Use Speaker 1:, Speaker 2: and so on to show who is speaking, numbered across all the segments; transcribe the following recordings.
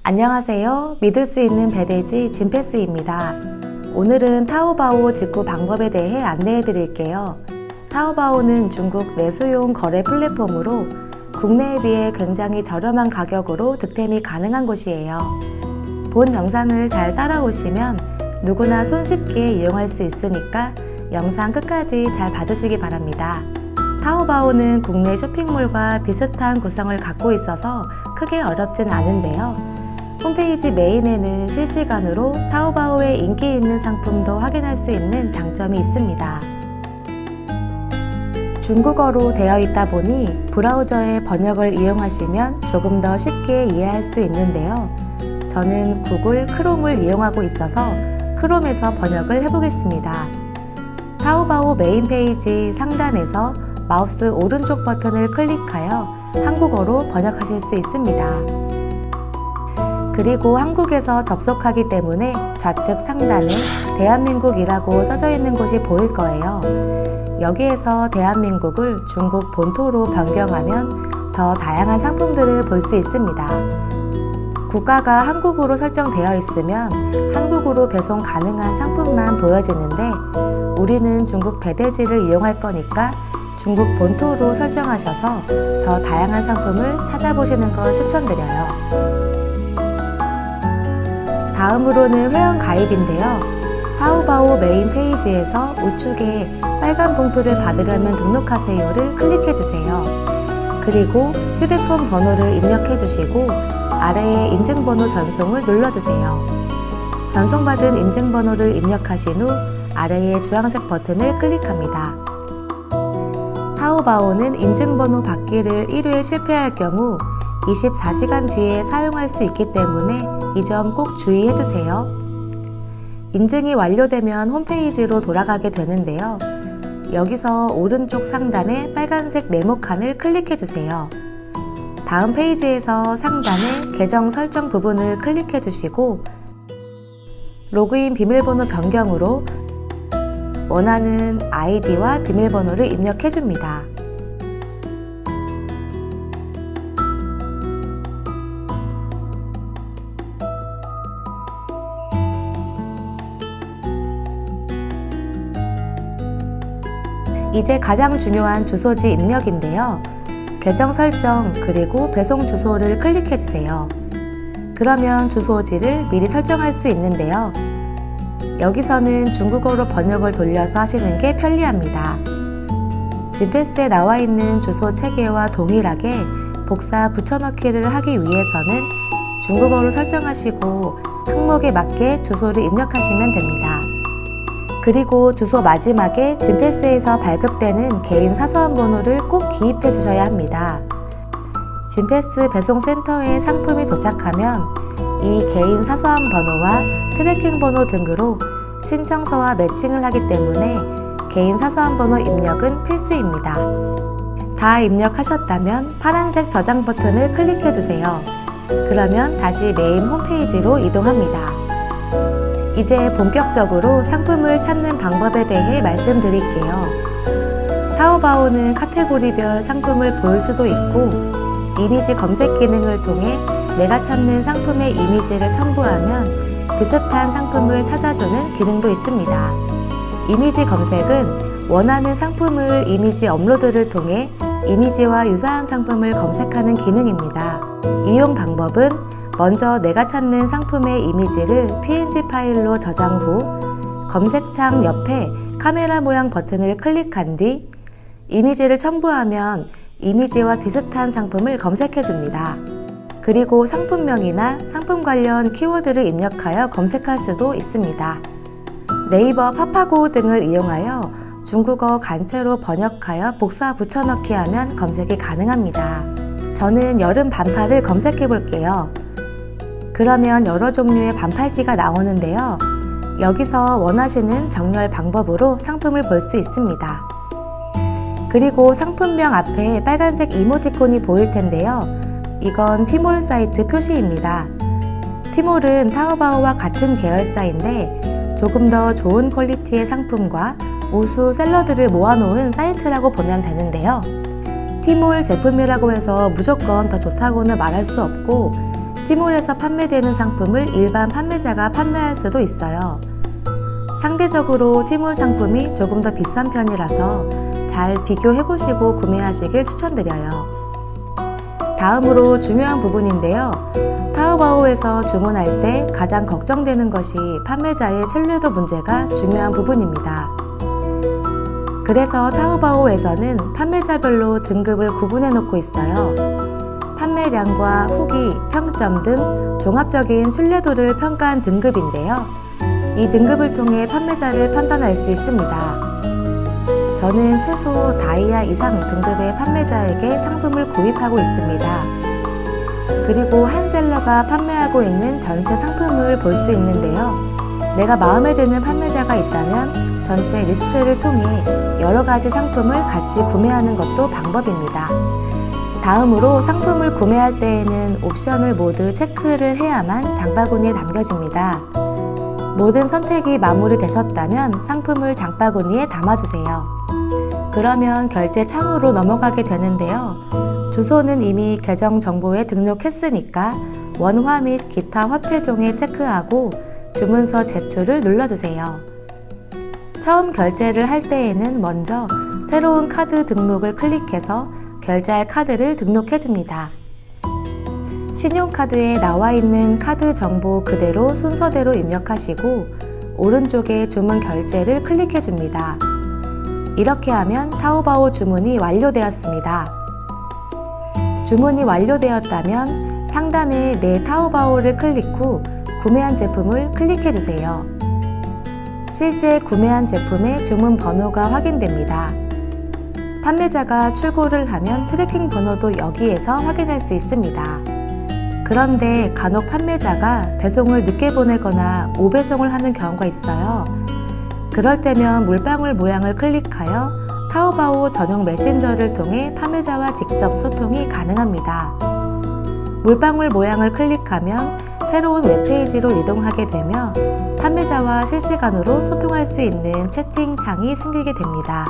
Speaker 1: 안녕하세요. 믿을 수 있는 배대지 진패스입니다. 오늘은 타오바오 직구 방법에 대해 안내해 드릴게요. 타오바오는 중국 내수용 거래 플랫폼으로 국내에 비해 굉장히 저렴한 가격으로 득템이 가능한 곳이에요. 본 영상을 잘 따라오시면 누구나 손쉽게 이용할 수 있으니까 영상 끝까지 잘 봐주시기 바랍니다. 타오바오는 국내 쇼핑몰과 비슷한 구성을 갖고 있어서 크게 어렵진 않은데요. 홈페이지 메인에는 실시간으로 타오바오의 인기 있는 상품도 확인할 수 있는 장점이 있습니다. 중국어로 되어 있다 보니 브라우저의 번역을 이용하시면 조금 더 쉽게 이해할 수 있는데요. 저는 구글 크롬을 이용하고 있어서 크롬에서 번역을 해보겠습니다. 타오바오 메인 페이지 상단에서 마우스 오른쪽 버튼을 클릭하여 한국어로 번역하실 수 있습니다. 그리고 한국에서 접속하기 때문에 좌측 상단에 대한민국이라고 써져 있는 곳이 보일 거예요. 여기에서 대한민국을 중국 본토로 변경하면 더 다양한 상품들을 볼 수 있습니다. 국가가 한국으로 설정되어 있으면 한국으로 배송 가능한 상품만 보여지는데 우리는 중국 배대지를 이용할 거니까 중국 본토로 설정하셔서 더 다양한 상품을 찾아보시는 걸 추천드려요. 다음으로는 회원 가입인데요. 타오바오 메인 페이지에서 우측에 빨간 봉투를 받으려면 등록하세요를 클릭해주세요. 그리고 휴대폰 번호를 입력해주시고 아래에 인증번호 전송을 눌러주세요. 전송받은 인증번호를 입력하신 후 아래의 주황색 버튼을 클릭합니다. 타오바오는 인증번호 받기를 1회 실패할 경우 24시간 뒤에 사용할 수 있기 때문에 이 점 꼭 주의해주세요. 인증이 완료되면 홈페이지로 돌아가게 되는데요. 여기서 오른쪽 상단에 빨간색 네모칸을 클릭해주세요. 다음 페이지에서 상단에 계정 설정 부분을 클릭해주시고 로그인 비밀번호 변경으로 원하는 아이디와 비밀번호를 입력해줍니다. 이제 가장 중요한 주소지 입력인데요. 계정 설정 그리고 배송 주소를 클릭해주세요. 그러면 주소지를 미리 설정할 수 있는데요. 여기서는 중국어로 번역을 돌려서 하시는 게 편리합니다. 진패스에 나와 있는 주소 체계와 동일하게 복사 붙여넣기를 하기 위해서는 중국어로 설정하시고 항목에 맞게 주소를 입력하시면 됩니다. 그리고 주소 마지막에 진패스에서 발급되는 개인 사소한 번호를 꼭 기입해 주셔야 합니다. 진패스 배송센터에 상품이 도착하면 이 개인 사소한 번호와 트래킹 번호 등으로 신청서와 매칭을 하기 때문에 개인 사소한 번호 입력은 필수입니다. 다 입력하셨다면 파란색 저장 버튼을 클릭해 주세요. 그러면 다시 메인 홈페이지로 이동합니다. 이제 본격적으로 상품을 찾는 방법에 대해 말씀드릴게요. 타오바오는 카테고리별 상품을 볼 수도 있고 이미지 검색 기능을 통해 내가 찾는 상품의 이미지를 첨부하면 비슷한 상품을 찾아주는 기능도 있습니다. 이미지 검색은 원하는 상품을 이미지 업로드를 통해 이미지와 유사한 상품을 검색하는 기능입니다. 이용 방법은 먼저 내가 찾는 상품의 이미지를 PNG 파일로 저장 후 검색창 옆에 카메라 모양 버튼을 클릭한 뒤 이미지를 첨부하면 이미지와 비슷한 상품을 검색해 줍니다. 그리고 상품명이나 상품 관련 키워드를 입력하여 검색할 수도 있습니다. 네이버 파파고 등을 이용하여 중국어 간체로 번역하여 복사 붙여넣기 하면 검색이 가능합니다. 저는 여름 반팔을 검색해 볼게요. 그러면 여러 종류의 반팔티가 나오는데요. 여기서 원하시는 정렬 방법으로 상품을 볼 수 있습니다. 그리고 상품명 앞에 빨간색 이모티콘이 보일 텐데요. 이건 티몰 사이트 표시입니다. 티몰은 타오바오와 같은 계열사인데 조금 더 좋은 퀄리티의 상품과 우수 셀러들을 모아놓은 사이트라고 보면 되는데요. 티몰 제품이라고 해서 무조건 더 좋다고는 말할 수 없고 티몰에서 판매되는 상품을 일반 판매자가 판매할 수도 있어요. 상대적으로 티몰 상품이 조금 더 비싼 편이라서 잘 비교해보시고 구매하시길 추천드려요. 다음으로 중요한 부분인데요. 타오바오에서 주문할 때 가장 걱정되는 것이 판매자의 신뢰도 문제가 중요한 부분입니다. 그래서 타오바오에서는 판매자별로 등급을 구분해 놓고 있어요. 판매량과 후기, 평점 등 종합적인 신뢰도를 평가한 등급인데요. 이 등급을 통해 판매자를 판단할 수 있습니다. 저는 최소 다이아 이상 등급의 판매자에게 상품을 구입하고 있습니다. 그리고 한 셀러가 판매하고 있는 전체 상품을 볼 수 있는데요. 내가 마음에 드는 판매자가 있다면 전체 리스트를 통해 여러 가지 상품을 같이 구매하는 것도 방법입니다. 다음으로 상품을 구매할 때에는 옵션을 모두 체크를 해야만 장바구니에 담겨집니다. 모든 선택이 마무리되셨다면 상품을 장바구니에 담아주세요. 그러면 결제 창으로 넘어가게 되는데요. 주소는 이미 계정 정보에 등록했으니까 원화 및 기타 화폐종에 체크하고 주문서 제출을 눌러주세요. 처음 결제를 할 때에는 먼저 새로운 카드 등록을 클릭해서 결제할 카드를 등록해줍니다. 신용카드에 나와 있는 카드 정보 그대로 순서대로 입력하시고 오른쪽에 주문 결제를 클릭해줍니다. 이렇게 하면 타오바오 주문이 완료되었습니다. 주문이 완료되었다면 상단에 내 타오바오를 클릭 후 구매한 제품을 클릭해주세요. 실제 구매한 제품의 주문 번호가 확인됩니다. 판매자가 출고를 하면 트래킹 번호도 여기에서 확인할 수 있습니다. 그런데 간혹 판매자가 배송을 늦게 보내거나 오배송을 하는 경우가 있어요. 그럴 때면 물방울 모양을 클릭하여 타오바오 전용 메신저를 통해 판매자와 직접 소통이 가능합니다. 물방울 모양을 클릭하면 새로운 웹페이지로 이동하게 되며 판매자와 실시간으로 소통할 수 있는 채팅창이 생기게 됩니다.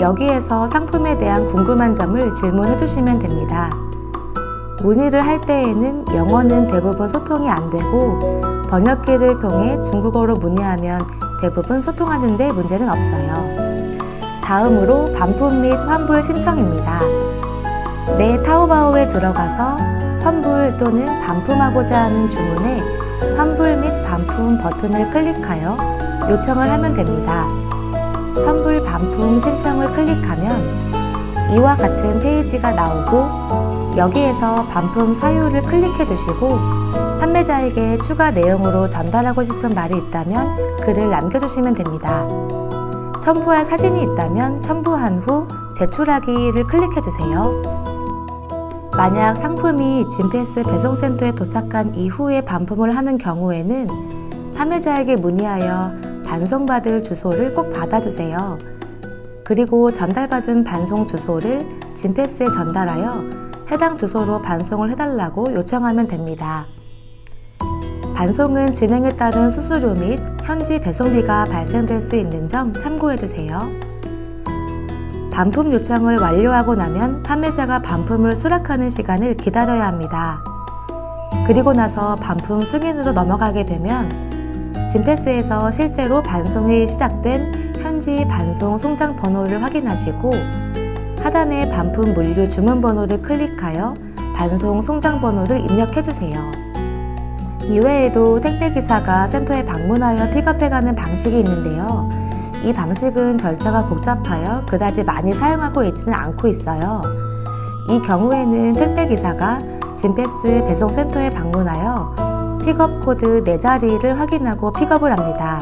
Speaker 1: 여기에서 상품에 대한 궁금한 점을 질문해 주시면 됩니다. 문의를 할 때에는 영어는 대부분 소통이 안 되고 번역기를 통해 중국어로 문의하면 대부분 소통하는 데 문제는 없어요. 다음으로 반품 및 환불 신청입니다. 내 타오바오에 들어가서 환불 또는 반품하고자 하는 주문에 환불 및 반품 버튼을 클릭하여 요청을 하면 됩니다. 환불 반품 신청을 클릭하면 이와 같은 페이지가 나오고 여기에서 반품 사유를 클릭해 주시고 판매자에게 추가 내용으로 전달하고 싶은 말이 있다면 글을 남겨주시면 됩니다. 첨부할 사진이 있다면 첨부한 후 제출하기를 클릭해 주세요. 만약 상품이 진패스 배송센터에 도착한 이후에 반품을 하는 경우에는 판매자에게 문의하여 반송받을 주소를 꼭 받아주세요. 그리고 전달받은 반송 주소를 진패스에 전달하여 해당 주소로 반송을 해달라고 요청하면 됩니다. 반송은 진행에 따른 수수료 및 현지 배송비가 발생될 수 있는 점 참고해주세요. 반품 요청을 완료하고 나면 판매자가 반품을 수락하는 시간을 기다려야 합니다. 그리고 나서 반품 승인으로 넘어가게 되면 진패스에서 실제로 반송이 시작된 현지 반송 송장 번호를 확인하시고 하단의 반품 물류 주문 번호를 클릭하여 반송 송장 번호를 입력해주세요. 이외에도 택배기사가 센터에 방문하여 픽업해가는 방식이 있는데요. 이 방식은 절차가 복잡하여 그다지 많이 사용하고 있지는 않고 있어요. 이 경우에는 택배기사가 진패스 배송센터에 방문하여 픽업 코드 4자리를 확인하고 픽업을 합니다.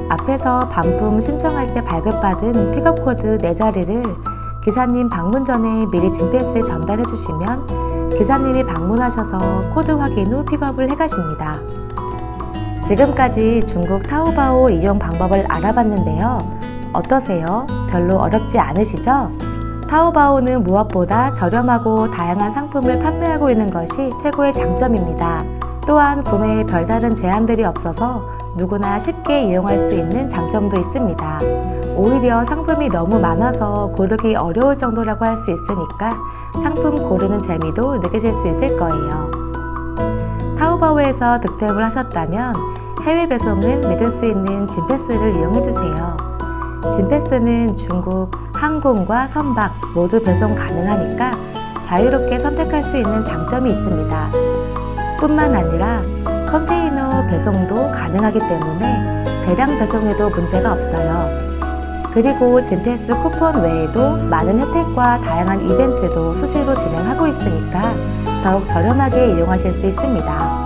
Speaker 1: 앞에서 반품 신청할 때 발급받은 픽업 코드 4자리를 기사님 방문 전에 미리 진패스에 전달해 주시면 기사님이 방문하셔서 코드 확인 후 픽업을 해가십니다. 지금까지 중국 타오바오 이용 방법을 알아봤는데요. 어떠세요? 별로 어렵지 않으시죠? 타오바오는 무엇보다 저렴하고 다양한 상품을 판매하고 있는 것이 최고의 장점입니다. 또한 구매에 별다른 제한들이 없어서 누구나 쉽게 이용할 수 있는 장점도 있습니다. 오히려 상품이 너무 많아서 고르기 어려울 정도라고 할 수 있으니까 상품 고르는 재미도 느끼실 수 있을 거예요. 타오바오에서 득템을 하셨다면 해외 배송은 믿을 수 있는 진패스를 이용해주세요. 진패스는 중국, 항공과 선박 모두 배송 가능하니까 자유롭게 선택할 수 있는 장점이 있습니다. 뿐만 아니라 컨테이너 배송도 가능하기 때문에 대량 배송에도 문제가 없어요. 그리고 진패스 쿠폰 외에도 많은 혜택과 다양한 이벤트도 수시로 진행하고 있으니까 더욱 저렴하게 이용하실 수 있습니다.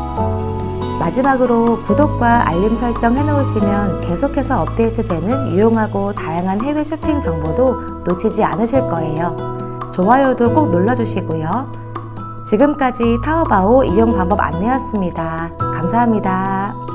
Speaker 1: 마지막으로 구독과 알림 설정 해놓으시면 계속해서 업데이트되는 유용하고 다양한 해외 쇼핑 정보도 놓치지 않으실 거예요. 좋아요도 꼭 눌러주시고요. 지금까지 타오바오 이용 방법 안내였습니다. 감사합니다.